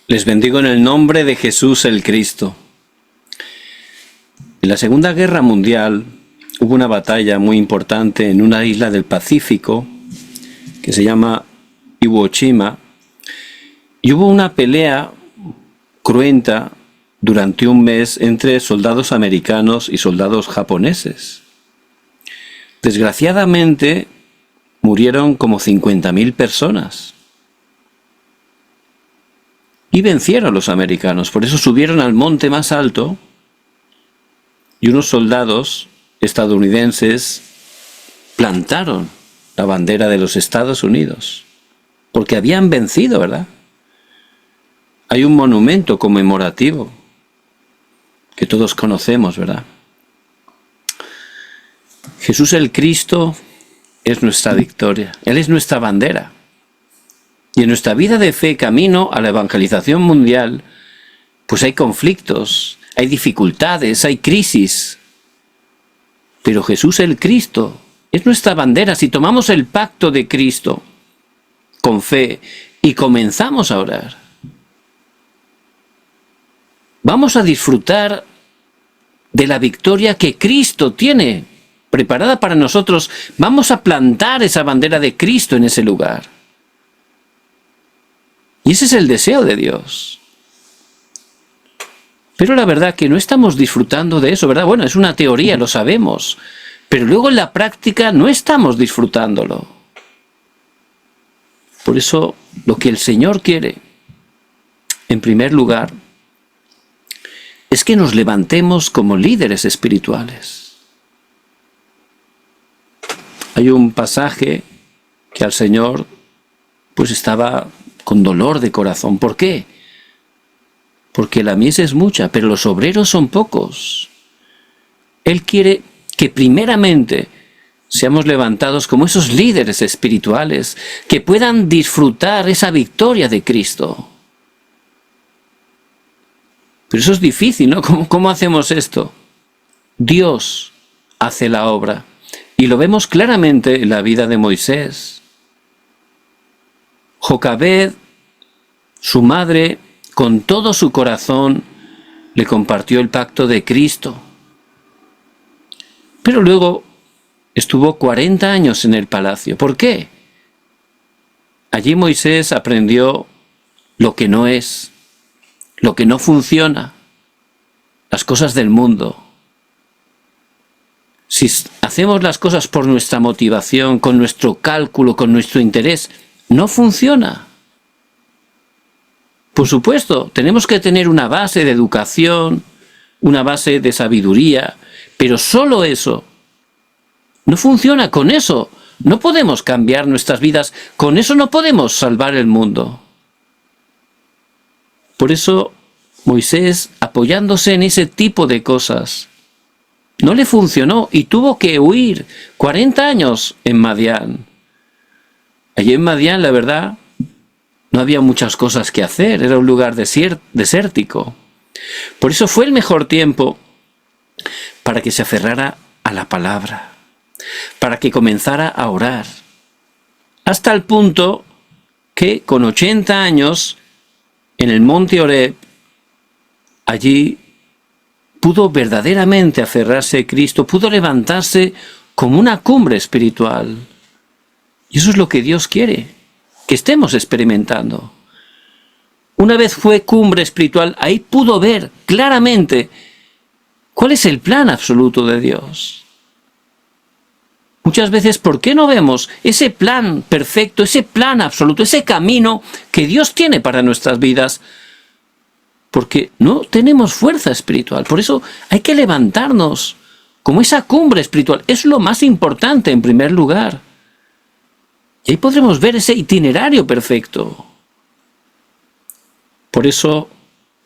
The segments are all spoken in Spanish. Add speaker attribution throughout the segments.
Speaker 1: Les bendigo en el nombre de Jesús el Cristo. En la Segunda Guerra Mundial hubo una batalla muy importante en una isla del Pacífico que se llama Iwo Jima, y hubo una pelea cruenta durante un mes entre soldados americanos y soldados japoneses. Desgraciadamente murieron como 50.000 personas. Y vencieron los americanos, por eso subieron al monte más alto y unos soldados estadounidenses plantaron la bandera de los Estados Unidos, porque habían vencido, ¿verdad? Hay un monumento conmemorativo que todos conocemos, ¿verdad? Jesús el Cristo es nuestra victoria, Él es nuestra bandera. Y en nuestra vida de fe, camino a la evangelización mundial, pues hay conflictos, hay dificultades, hay crisis. Pero Jesús el Cristo es nuestra bandera. Si tomamos el pacto de Cristo con fe y comenzamos a orar, vamos a disfrutar de la victoria que Cristo tiene preparada para nosotros. Vamos a plantar esa bandera de Cristo en ese lugar. Y ese es el deseo de Dios. Pero la verdad que no estamos disfrutando de eso, ¿verdad? Bueno, es una teoría, lo sabemos. Pero luego en la práctica no estamos disfrutándolo. Por eso, lo que el Señor quiere, en primer lugar, es que nos levantemos como líderes espirituales. Hay un pasaje que al Señor pues estaba con dolor de corazón. ¿Por qué? Porque la mies es mucha, pero los obreros son pocos. Él quiere que primeramente seamos levantados como esos líderes espirituales que puedan disfrutar esa victoria de Cristo. Pero eso es difícil, ¿no? ¿Cómo hacemos esto? Dios hace la obra. Y lo vemos claramente en la vida de Moisés. Jocabed, su madre, con todo su corazón, le compartió el pacto de Cristo. Pero luego estuvo 40 años en el palacio. ¿Por qué? Allí Moisés aprendió lo que no es, lo que no funciona, las cosas del mundo. Si hacemos las cosas por nuestra motivación, con nuestro cálculo, con nuestro interés, no funciona. Por supuesto, tenemos que tener una base de educación, una base de sabiduría, pero solo eso no funciona. Con eso no podemos cambiar nuestras vidas, con eso no podemos salvar el mundo. Por eso Moisés, apoyándose en ese tipo de cosas, no le funcionó y tuvo que huir 40 años en Madián. Allí en Madián, la verdad, no había muchas cosas que hacer, era un lugar desértico. Por eso fue el mejor tiempo para que se aferrara a la palabra, para que comenzara a orar. Hasta el punto que con 80 años, en el monte Horeb, allí pudo verdaderamente aferrarse a Cristo, pudo levantarse como una cumbre espiritual. Y eso es lo que Dios quiere, que estemos experimentando. Una vez fue cumbre espiritual, ahí pudo ver claramente cuál es el plan absoluto de Dios. Muchas veces, ¿por qué no vemos ese plan perfecto, ese plan absoluto, ese camino que Dios tiene para nuestras vidas? Porque no tenemos fuerza espiritual. Por eso hay que levantarnos como esa cumbre espiritual. Es lo más importante en primer lugar. Y ahí podremos ver ese itinerario perfecto. Por eso,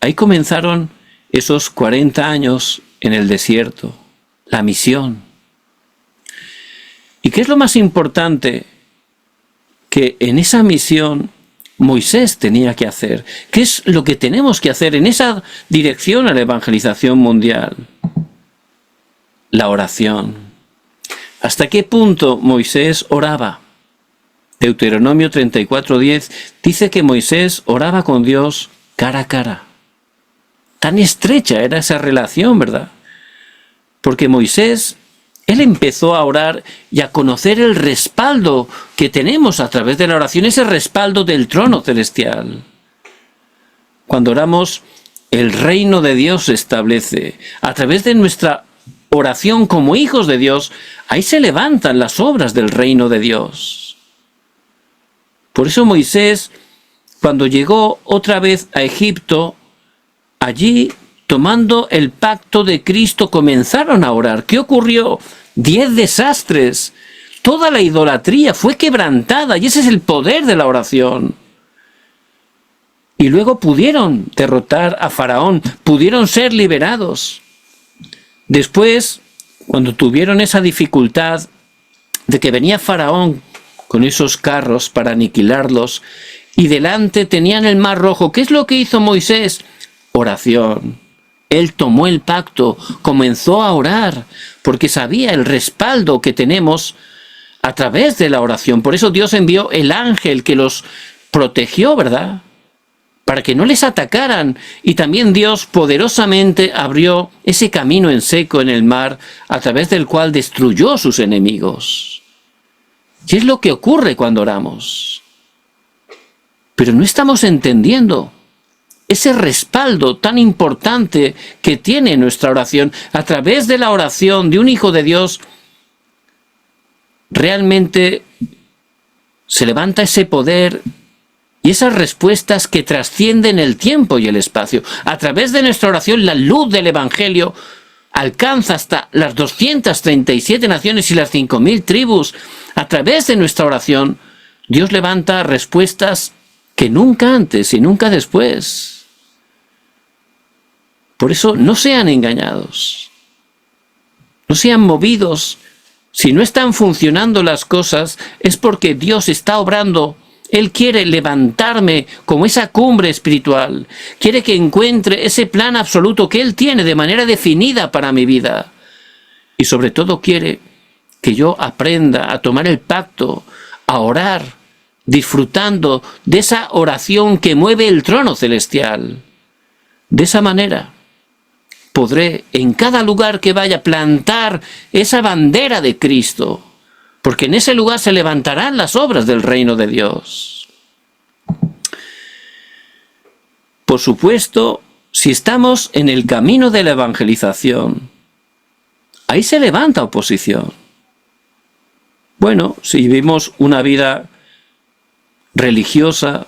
Speaker 1: ahí comenzaron esos 40 años en el desierto, la misión. ¿Y qué es lo más importante que en esa misión Moisés tenía que hacer? ¿Qué es lo que tenemos que hacer en esa dirección a la evangelización mundial? La oración. ¿Hasta qué punto Moisés oraba? Deuteronomio 34:10 dice que Moisés oraba con Dios cara a cara. Tan estrecha era esa relación, ¿verdad? Porque Moisés, él empezó a orar y a conocer el respaldo que tenemos a través de la oración, ese respaldo del trono celestial. Cuando oramos, el reino de Dios se establece. A través de nuestra oración como hijos de Dios, ahí se levantan las obras del reino de Dios. Por eso Moisés, cuando llegó otra vez a Egipto, allí, tomando el pacto de Cristo, comenzaron a orar. ¿Qué ocurrió? 10 desastres. Toda la idolatría fue quebrantada y ese es el poder de la oración. Y luego pudieron derrotar a Faraón, pudieron ser liberados. Después, cuando tuvieron esa dificultad de que venía Faraón con esos carros para aniquilarlos y delante tenían el Mar Rojo, ¿qué es lo que hizo Moisés? Oración. Él tomó el pacto, comenzó a orar, porque sabía el respaldo que tenemos a través de la oración. Por eso Dios envió el ángel que los protegió, ¿verdad? Para que no les atacaran. Y también Dios poderosamente abrió ese camino en seco en el mar, a través del cual destruyó a sus enemigos. ¿Qué es lo que ocurre cuando oramos? Pero no estamos entendiendo ese respaldo tan importante que tiene nuestra oración. A través de la oración de un hijo de Dios, realmente se levanta ese poder y esas respuestas que trascienden el tiempo y el espacio. A través de nuestra oración, la luz del Evangelio alcanza hasta las 237 naciones y las 5.000 tribus. A través de nuestra oración, Dios levanta respuestas que nunca antes y nunca después. Por eso no sean engañados, no sean movidos. Si no están funcionando las cosas, es porque Dios está obrando. Él quiere levantarme como esa cumbre espiritual. Quiere que encuentre ese plan absoluto que Él tiene de manera definida para mi vida. Y sobre todo quiere que yo aprenda a tomar el pacto, a orar, disfrutando de esa oración que mueve el trono celestial. De esa manera podré en cada lugar que vaya plantar esa bandera de Cristo, porque en ese lugar se levantarán las obras del reino de Dios. Por supuesto, si estamos en el camino de la evangelización, ahí se levanta oposición. Bueno, si vivimos una vida religiosa,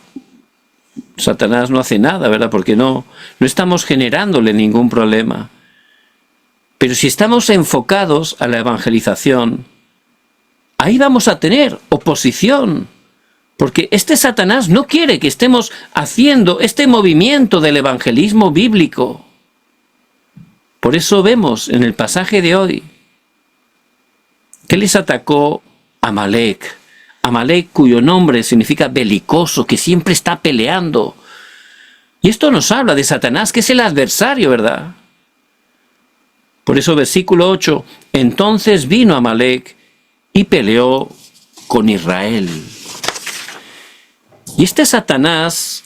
Speaker 1: Satanás no hace nada, ¿verdad? Porque no estamos generándole ningún problema. Pero si estamos enfocados a la evangelización, ahí vamos a tener oposición. Porque este Satanás no quiere que estemos haciendo este movimiento del evangelismo bíblico. Por eso vemos en el pasaje de hoy que les atacó Amalek. Amalek, cuyo nombre significa belicoso, que siempre está peleando. Y esto nos habla de Satanás, que es el adversario, ¿verdad? Por eso versículo 8, entonces vino Amalek y peleó con Israel. Y este Satanás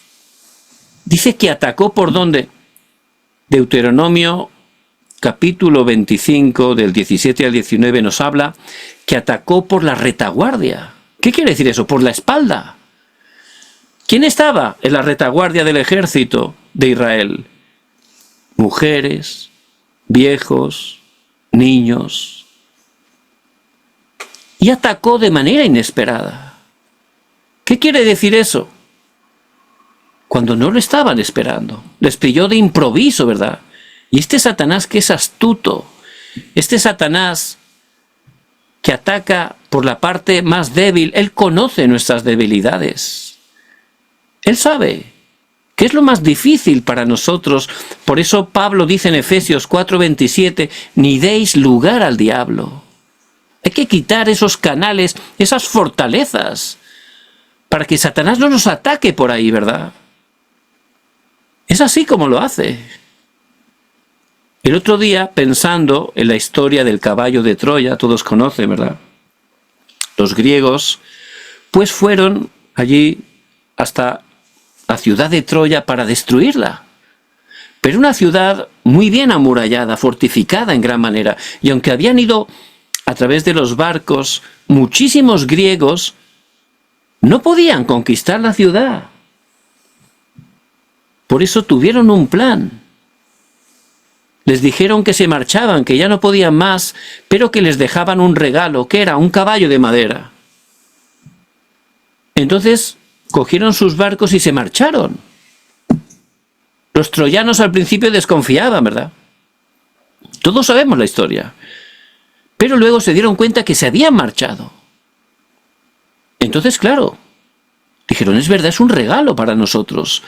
Speaker 1: dice que atacó ¿por dónde? Deuteronomio capítulo 25, del 17 al 19, nos habla que atacó por la retaguardia. ¿Qué quiere decir eso? Por la espalda. ¿Quién estaba en la retaguardia del ejército de Israel? Mujeres, viejos, niños. Y atacó de manera inesperada. ¿Qué quiere decir eso? Cuando no lo estaban esperando. Les pilló de improviso, ¿verdad? Y este Satanás que es astuto, este Satanás que ataca por la parte más débil, él conoce nuestras debilidades. Él sabe qué es lo más difícil para nosotros. Por eso Pablo dice en Efesios 4:27, ni deis lugar al diablo. Hay que quitar esos canales, esas fortalezas, para que Satanás no nos ataque por ahí, ¿verdad? Es así como lo hace. El otro día, pensando en la historia del caballo de Troya, todos conocen, ¿verdad? Los griegos, pues fueron allí hasta la ciudad de Troya para destruirla. Pero una ciudad muy bien amurallada, fortificada en gran manera. Y aunque habían ido a través de los barcos muchísimos griegos, no podían conquistar la ciudad. Por eso tuvieron un plan. Les dijeron que se marchaban, que ya no podían más, pero que les dejaban un regalo, que era un caballo de madera. Entonces cogieron sus barcos y se marcharon. Los troyanos al principio desconfiaban, ¿verdad? Todos sabemos la historia. Pero luego se dieron cuenta que se habían marchado. Entonces, claro, dijeron, es verdad, es un regalo para nosotros.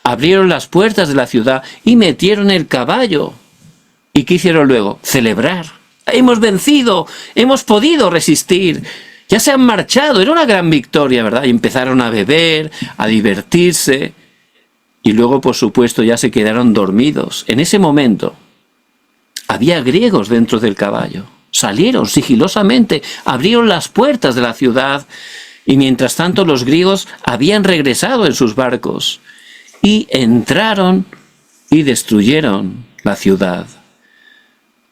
Speaker 1: Abrieron las puertas de la ciudad y metieron el caballo. ¿Y qué hicieron luego? Celebrar. Hemos vencido, hemos podido resistir. Ya se han marchado, era una gran victoria, ¿verdad? Y empezaron a beber, a divertirse. Y luego, por supuesto, ya se quedaron dormidos. En ese momento, había griegos dentro del caballo. Salieron sigilosamente, abrieron las puertas de la ciudad. Y mientras tanto, los griegos habían regresado en sus barcos. Y entraron y destruyeron la ciudad.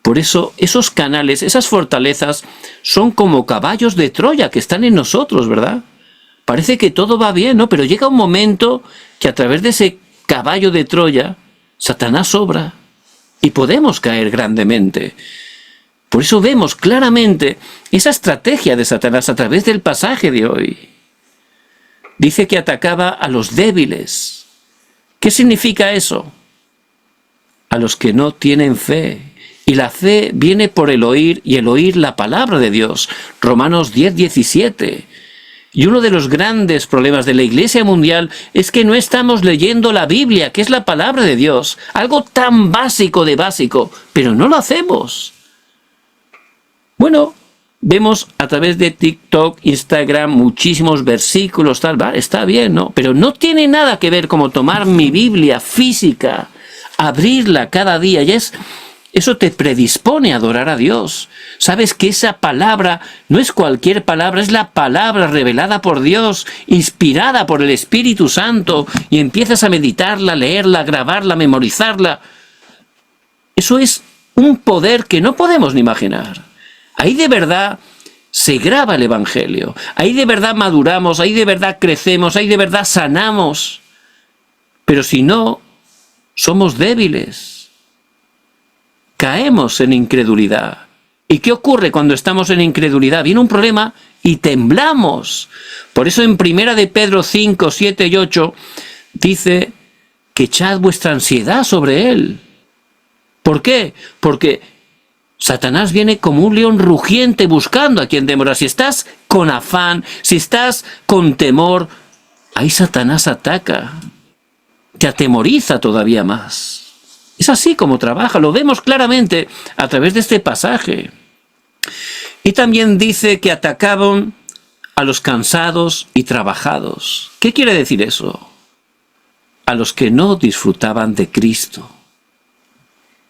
Speaker 1: Por eso, esos canales, esas fortalezas, son como caballos de Troya que están en nosotros, ¿verdad? Parece que todo va bien, ¿no? Pero llega un momento que a través de ese caballo de Troya, Satanás obra y podemos caer grandemente. Por eso vemos claramente esa estrategia de Satanás a través del pasaje de hoy. Dice que atacaba a los débiles. ¿Qué significa eso? A los que no tienen fe. Y la fe viene por el oír, y el oír la palabra de Dios. Romanos 10:17. Y uno de los grandes problemas de la Iglesia mundial es que no estamos leyendo la Biblia, que es la palabra de Dios. Algo tan básico de básico, pero no lo hacemos. Bueno, vemos a través de TikTok, Instagram, muchísimos versículos, tal, ¿vale? Está bien, ¿no? Pero no tiene nada que ver como tomar mi Biblia física, abrirla cada día, y eso te predispone a adorar a Dios. Sabes que esa palabra no es cualquier palabra, es la palabra revelada por Dios, inspirada por el Espíritu Santo, y empiezas a meditarla, leerla, grabarla, memorizarla. Eso es un poder que no podemos ni imaginar. Ahí de verdad se graba el Evangelio, ahí de verdad maduramos, ahí de verdad crecemos, ahí de verdad sanamos. Pero si no, somos débiles. Caemos en incredulidad. ¿Y qué ocurre cuando estamos en incredulidad? Viene un problema y temblamos. Por eso en 1 de Pedro 5, 7 y 8 dice que echad vuestra ansiedad sobre él. ¿Por qué? Porque Satanás viene como un león rugiente buscando a quien devorar. Si estás con afán, si estás con temor, ahí Satanás ataca. Te atemoriza todavía más. Es así como trabaja, lo vemos claramente a través de este pasaje. Y también dice que atacaban a los cansados y trabajados. ¿Qué quiere decir eso? A los que no disfrutaban de Cristo.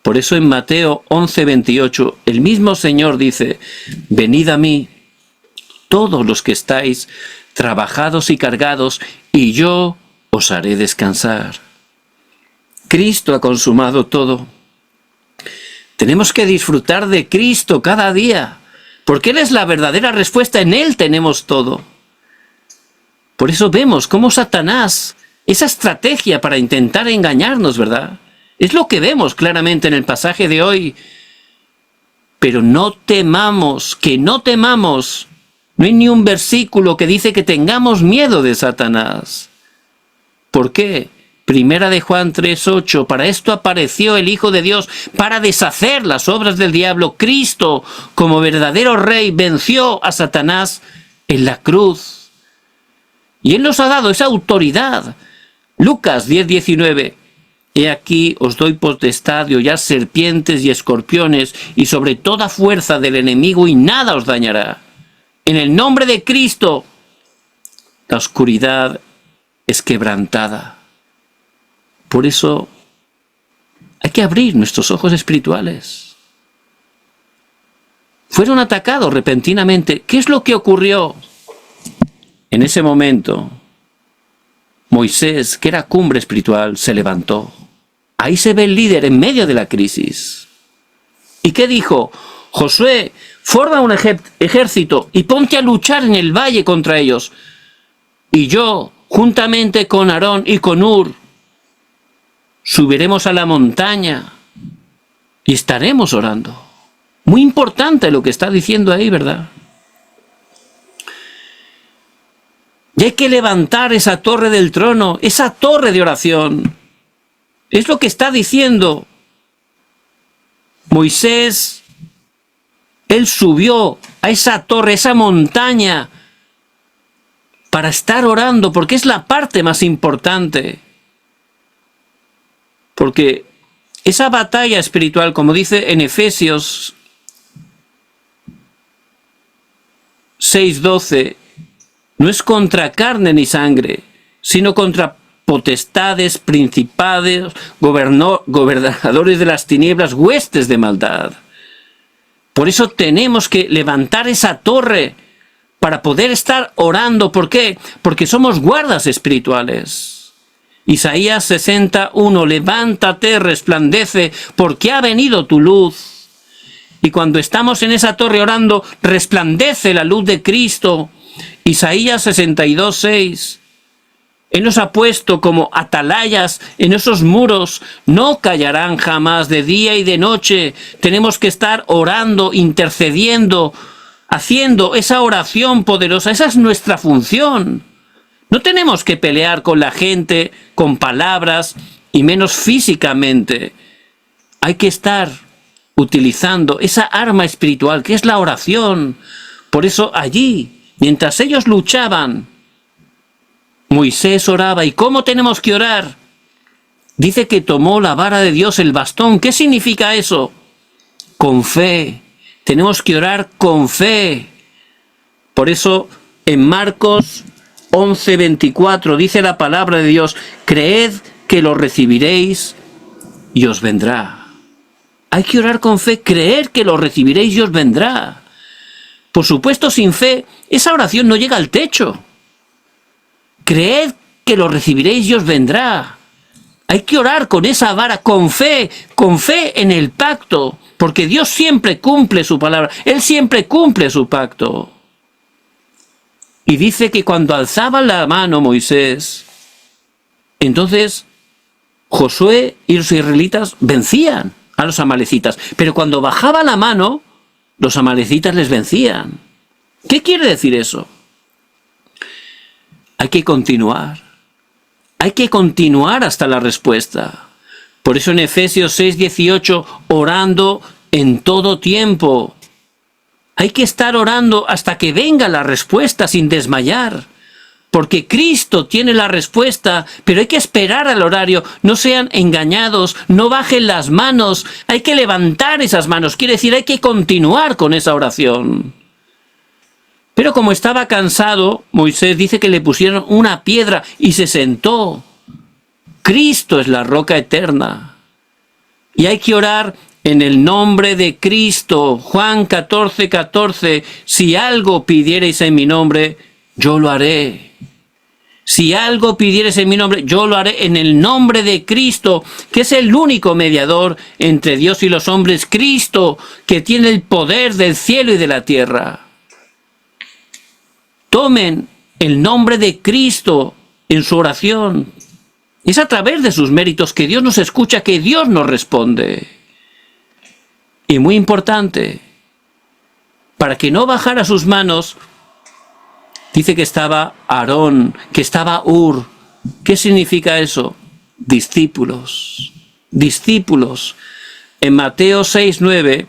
Speaker 1: Por eso en Mateo 11:28 el mismo Señor dice, venid a mí, todos los que estáis trabajados y cargados, y yo os haré descansar. Cristo ha consumado todo. Tenemos que disfrutar de Cristo cada día, porque Él es la verdadera respuesta, en Él tenemos todo. Por eso vemos cómo Satanás, esa estrategia para intentar engañarnos, ¿verdad? Es lo que vemos claramente en el pasaje de hoy. Pero no temamos, que no temamos. No hay ni un versículo que dice que tengamos miedo de Satanás. ¿Por qué? 1 de Juan 3:8, para esto apareció el Hijo de Dios, para deshacer las obras del diablo. Cristo, como verdadero Rey, venció a Satanás en la cruz. Y Él nos ha dado esa autoridad. Lucas 10:19, he aquí os doy potestad de hollar serpientes y escorpiones, y sobre toda fuerza del enemigo, y nada os dañará. En el nombre de Cristo, la oscuridad es quebrantada. Por eso hay que abrir nuestros ojos espirituales. Fueron atacados repentinamente. ¿Qué es lo que ocurrió? En ese momento, Moisés, que era cumbre espiritual, se levantó. Ahí se ve el líder en medio de la crisis. ¿Y qué dijo? Josué, forma un ejército y ponte a luchar en el valle contra ellos. Y yo, juntamente con Aarón y con Hur, subiremos a la montaña y estaremos orando. Muy importante lo que está diciendo ahí, ¿verdad? Y hay que levantar esa torre del trono, esa torre de oración. Es lo que está diciendo Moisés. Él subió a esa torre, esa montaña, para estar orando, porque es la parte más importante. Porque esa batalla espiritual, como dice en Efesios 6:12, no es contra carne ni sangre, sino contra potestades, principados, gobernadores de las tinieblas, huestes de maldad. Por eso tenemos que levantar esa torre para poder estar orando. ¿Por qué? Porque somos guardas espirituales. Isaías 60:1, levántate, resplandece, porque ha venido tu luz. Y cuando estamos en esa torre orando, resplandece la luz de Cristo. Isaías 62:6. Él nos ha puesto como atalayas en esos muros, no callarán jamás de día y de noche. Tenemos que estar orando, intercediendo, haciendo esa oración poderosa. Esa es nuestra función. No tenemos que pelear con la gente, con palabras, y menos físicamente. Hay que estar utilizando esa arma espiritual que es la oración. Por eso allí, mientras ellos luchaban, Moisés oraba. ¿Y cómo tenemos que orar? Dice que tomó la vara de Dios, el bastón. ¿Qué significa eso? Con fe. Tenemos que orar con fe. Por eso en Marcos 11:24 dice la palabra de Dios: creed que lo recibiréis y os vendrá. Hay que orar con fe, creer que lo recibiréis y os vendrá. Por supuesto, sin fe, esa oración no llega al techo. Creed que lo recibiréis y os vendrá. Hay que orar con esa vara, con fe en el pacto, porque Dios siempre cumple su palabra, Él siempre cumple su pacto. Y dice que cuando alzaba la mano Moisés, entonces Josué y los israelitas vencían a los amalecitas, pero cuando bajaba la mano, los amalecitas les vencían. ¿Qué quiere decir eso? Hay que continuar. Hay que continuar hasta la respuesta. Por eso en Efesios 6:18, orando en todo tiempo. Hay que estar orando hasta que venga la respuesta sin desmayar. Porque Cristo tiene la respuesta, pero hay que esperar al horario. No sean engañados, no bajen las manos. Hay que levantar esas manos. Quiere decir, hay que continuar con esa oración. Pero como estaba cansado, Moisés dice que le pusieron una piedra y se sentó. Cristo es la roca eterna. Y hay que orar en el nombre de Cristo. Juan 14:14. Si algo pidiereis en mi nombre, yo lo haré. Si algo pidiereis en mi nombre, yo lo haré en el nombre de Cristo, que es el único mediador entre Dios y los hombres. Cristo, que tiene el poder del cielo y de la tierra. Tomen el nombre de Cristo en su oración. Es a través de sus méritos que Dios nos escucha, que Dios nos responde. Y muy importante, para que no bajara sus manos, dice que estaba Aarón, que estaba Hur. ¿Qué significa eso? Discípulos. Discípulos. En Mateo 6:9,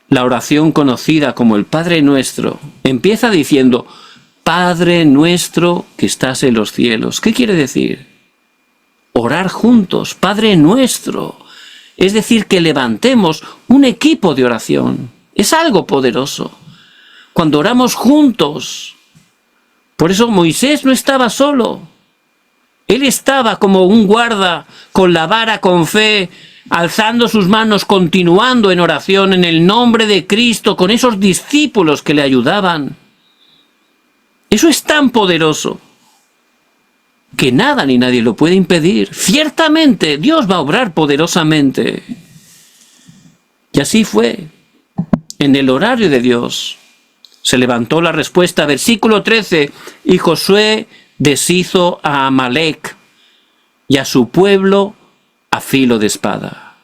Speaker 1: la oración conocida como el Padre Nuestro empieza diciendo: Padre nuestro que estás en los cielos. ¿Qué quiere decir? Orar juntos, Padre Nuestro. Es decir, que levantemos un equipo de oración. Es algo poderoso. Cuando oramos juntos. Por eso Moisés no estaba solo. Él estaba como un guarda, con la vara, con fe, alzando sus manos, continuando en oración en el nombre de Cristo, con esos discípulos que le ayudaban. Eso es tan poderoso. que nada ni nadie lo puede impedir. Ciertamente Dios va a obrar poderosamente. Y así fue. En el horario de Dios se levantó la respuesta. Versículo 13. Y Josué deshizo a Amalec y a su pueblo a filo de espada.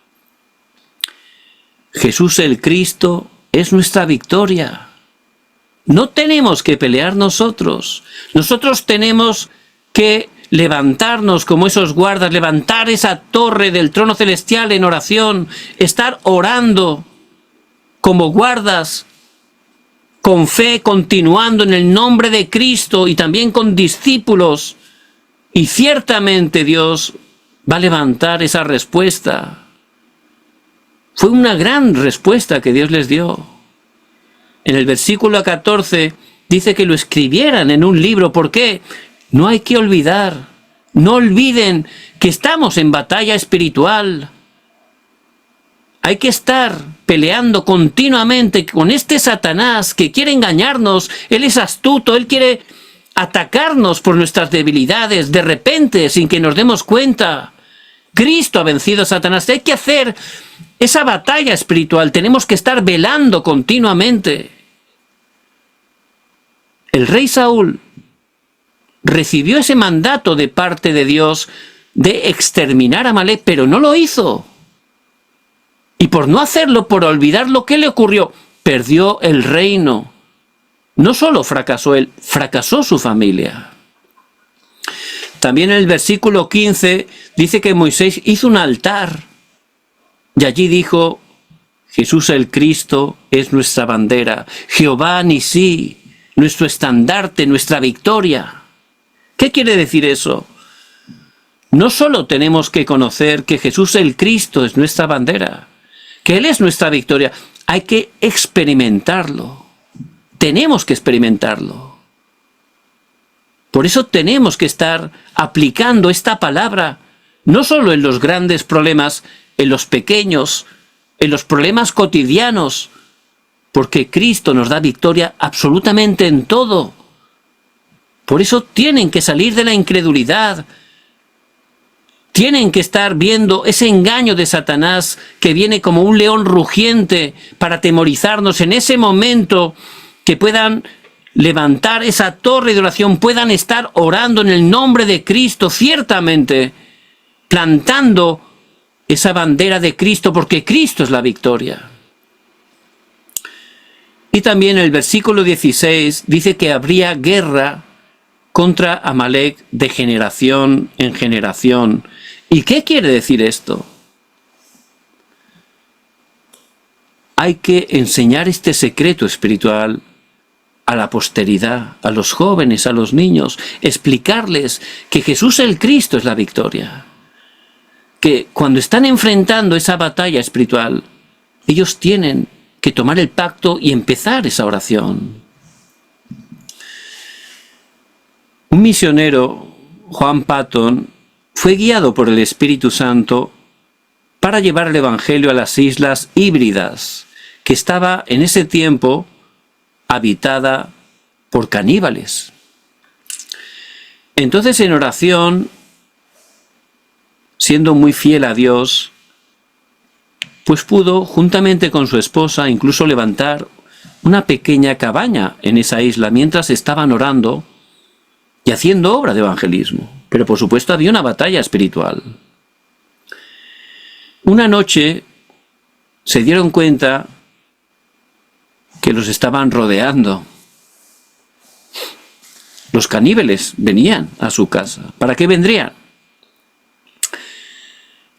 Speaker 1: Jesús el Cristo es nuestra victoria. No tenemos que pelear nosotros. Nosotros tenemos que levantarnos como esos guardas, levantar esa torre del trono celestial en oración, estar orando como guardas, con fe, continuando en el nombre de Cristo y también con discípulos. Y ciertamente Dios va a levantar esa respuesta. Fue una gran respuesta que Dios les dio. En el versículo 14 dice que lo escribieran en un libro. ¿Por qué? No hay que olvidar. No olviden que estamos en batalla espiritual. Hay que estar peleando continuamente con este Satanás que quiere engañarnos. Él es astuto, él quiere atacarnos por nuestras debilidades de repente, sin que nos demos cuenta. Cristo ha vencido a Satanás. Hay que hacer esa batalla espiritual. Tenemos que estar velando continuamente. El rey Saúl recibió ese mandato de parte de Dios de exterminar a Amalec, pero no lo hizo. Y por no hacerlo, por olvidar lo que le ocurrió, perdió el reino. No solo fracasó él, fracasó su familia. También en el versículo 15 dice que Moisés hizo un altar y allí dijo: Jesús el Cristo es nuestra bandera, Jehová Nisí, nuestro estandarte, nuestra victoria. ¿Qué quiere decir eso? No solo tenemos que conocer que Jesús el Cristo es nuestra bandera, que Él es nuestra victoria, hay que experimentarlo. Tenemos que experimentarlo. Por eso tenemos que estar aplicando esta palabra, no solo en los grandes problemas, en los pequeños, en los problemas cotidianos, porque Cristo nos da victoria absolutamente en todo. Por eso tienen que salir de la incredulidad. Tienen que estar viendo ese engaño de Satanás que viene como un león rugiente para atemorizarnos en ese momento, que puedan levantar esa torre de oración, puedan estar orando en el nombre de Cristo, ciertamente plantando esa bandera de Cristo, porque Cristo es la victoria. Y también el versículo 16 dice que habría guerra contra Amalec de generación en generación. ¿Y qué quiere decir esto? Hay que enseñar este secreto espiritual a la posteridad, a los jóvenes, a los niños, explicarles que Jesús el Cristo es la victoria. Que cuando están enfrentando esa batalla espiritual, ellos tienen que tomar el pacto y empezar esa oración. Un misionero, Juan Patton, fue guiado por el Espíritu Santo para llevar el Evangelio a las Islas Híbridas, que estaba en ese tiempo habitada por caníbales. Entonces, en oración, siendo muy fiel a Dios, pues pudo, juntamente con su esposa, incluso levantar una pequeña cabaña en esa isla mientras estaban orando y haciendo obra de evangelismo. Pero por supuesto había una batalla espiritual. Una noche se dieron cuenta que los estaban rodeando. Los caníbales venían a su casa. ¿Para qué vendrían?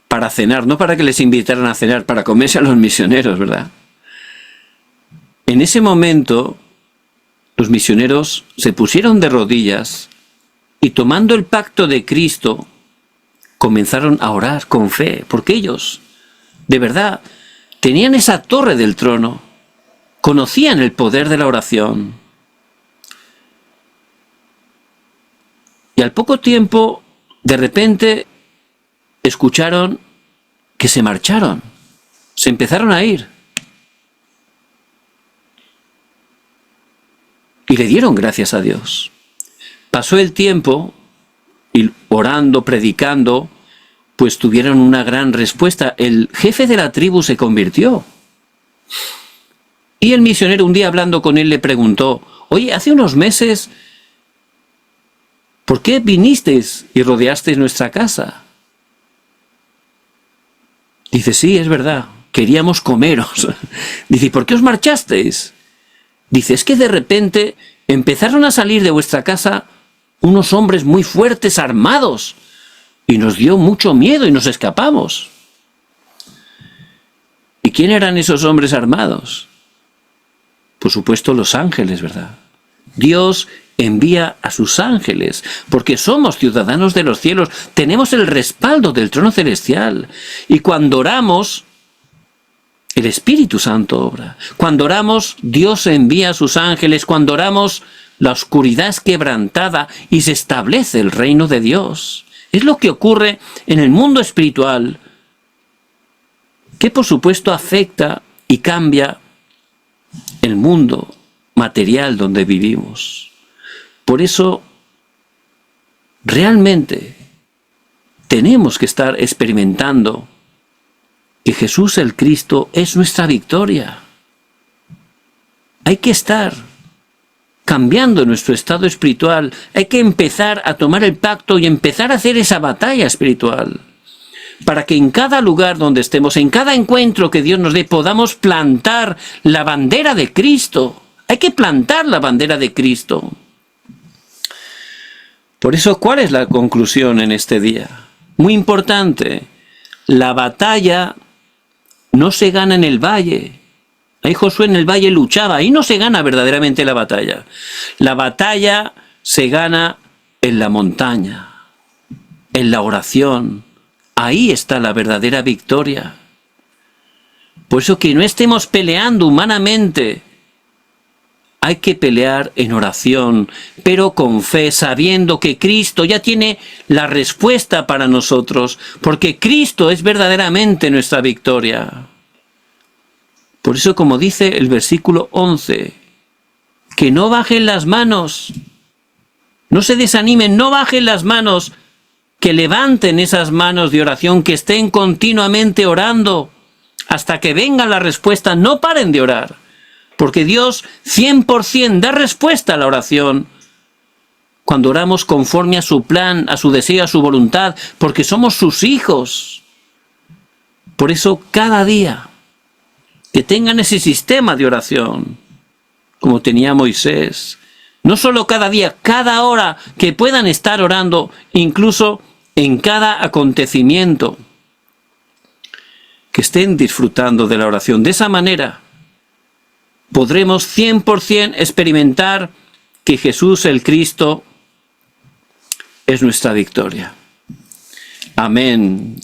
Speaker 1: Para cenar, no para que les invitaran a cenar, para comerse a los misioneros, ¿verdad? En ese momento, los misioneros se pusieron de rodillas y, tomando el pacto de Cristo, comenzaron a orar con fe, porque ellos, de verdad, tenían esa torre del trono, conocían el poder de la oración. Y al poco tiempo, de repente, escucharon que se marcharon, se empezaron a ir. Y le dieron gracias a Dios. Pasó el tiempo y orando, predicando, pues tuvieron una gran respuesta. El jefe de la tribu se convirtió. Y el misionero, un día hablando con él, le preguntó: oye, hace unos meses, ¿por qué vinisteis y rodeasteis nuestra casa? Dice: sí, es verdad, queríamos comeros. Dice: ¿por qué os marchasteis? Dice: es que de repente empezaron a salir de vuestra casa unos hombres muy fuertes, armados, y nos dio mucho miedo y nos escapamos. ¿Y quién eran esos hombres armados? Por supuesto, los ángeles, ¿verdad? Dios envía a sus ángeles, porque somos ciudadanos de los cielos, tenemos el respaldo del trono celestial. Y cuando oramos, el Espíritu Santo obra. Cuando oramos, Dios envía a sus ángeles. Cuando oramos, la oscuridad es quebrantada y se establece el reino de Dios. Es lo que ocurre en el mundo espiritual, que por supuesto afecta y cambia el mundo material donde vivimos. Por eso, realmente, tenemos que estar experimentando que Jesús el Cristo es nuestra victoria. Hay que estar cambiando nuestro estado espiritual. Hay que empezar a tomar el pacto y empezar a hacer esa batalla espiritual, para que en cada lugar donde estemos, en cada encuentro que Dios nos dé, podamos plantar la bandera de Cristo. Hay que plantar la bandera de Cristo. Por eso, ¿cuál es la conclusión en este día? Muy importante. La batalla no se gana en el valle. Ahí Josué en el valle luchaba. Ahí no se gana verdaderamente la batalla. La batalla se gana en la montaña, en la oración. Ahí está la verdadera victoria. Por eso, que no estemos peleando humanamente. Hay que pelear en oración, pero con fe, sabiendo que Cristo ya tiene la respuesta para nosotros, porque Cristo es verdaderamente nuestra victoria. Por eso, como dice el versículo 11, que no bajen las manos, no se desanimen, no bajen las manos, que levanten esas manos de oración, que estén continuamente orando hasta que venga la respuesta. No paren de orar, porque Dios 100% da respuesta a la oración cuando oramos conforme a su plan, a su deseo, a su voluntad, porque somos sus hijos. Por eso, cada día que tengan ese sistema de oración, como tenía Moisés, no solo cada día, cada hora, que puedan estar orando, incluso en cada acontecimiento, que estén disfrutando de la oración. De esa manera podremos 100% experimentar que Jesús el Cristo es nuestra victoria. Amén.